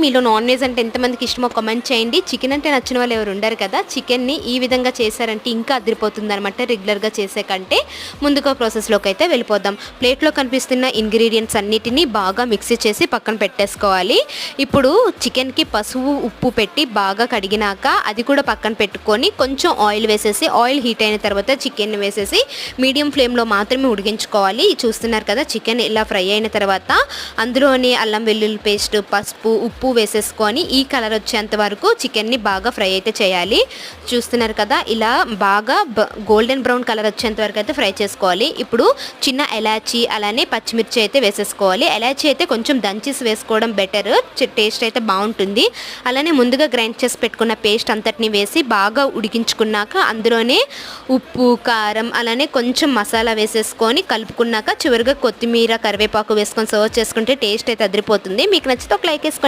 మీలో non veg అంటే ఎంతమందికి ఇష్టమో కామెంట్ చేయండి. చికెన్ అంటే నచ్చిన వాళ్ళు ఎవరు ఉండరు కదా. చికెన్ని ఈ విధంగా చేశారంటే ఇంకా అదిరిపోతుంది అనమాట రెగ్యులర్గా చేసే కంటే. ముందుగా ప్రాసెస్లోకి అయితే వెళ్ళిపోదాం. ప్లేట్లో కనిపిస్తున్న ఇంగ్రీడియంట్స్ అన్నిటినీ బాగా మిక్సీ చేసి పక్కన పెట్టేసుకోవాలి. ఇప్పుడు చికెన్కి పసుపు ఉప్పు పెట్టి బాగా కడిగినాక అది కూడా పక్కన పెట్టుకొని కొంచెం ఆయిల్ వేసేసి ఆయిల్ హీట్ అయిన తర్వాత చికెన్ వేసేసి మీడియం ఫ్లేమ్లో మాత్రమే ఉడికించుకోవాలి. చూస్తున్నారు కదా, చికెన్ ఇలా ఫ్రై అయిన తర్వాత అందులోని అల్లం వెల్లుల్లి పేస్ట్, పసుపు, ఉప్పు వేసేసుకొని ఈ కలర్ వచ్చేంత వరకు చికెన్ని బాగా ఫ్రై అయితే చేయాలి. చూస్తున్నారు కదా, ఇలా బాగా గోల్డెన్ బ్రౌన్ కలర్ వచ్చేంత వరకు అయితే ఫ్రై చేసుకోవాలి. ఇప్పుడు చిన్న ఎలాచీ అలానే పచ్చిమిర్చి అయితే వేసేసుకోవాలి. ఎలాచీ అయితే కొంచెం దంచేసి వేసుకోవడం బెటర్, టేస్ట్ అయితే బాగుంటుంది. అలానే ముందుగా గ్రైండ్ చేసి పెట్టుకున్న పేస్ట్ అంతటిని వేసి బాగా ఉడికించుకున్నాక అందులోనే ఉప్పు, కారం అలానే కొంచెం మసాలా వేసేసుకొని కలుపుకున్నాక చివరిగా కొత్తిమీర, కరివేపాకు వేసుకొని సర్వ్ చేసుకుంటే టేస్ట్ అయితే అదిరిపోతుంది. మీకు నచ్చితే ఒక లైక్ వేసుకోండి.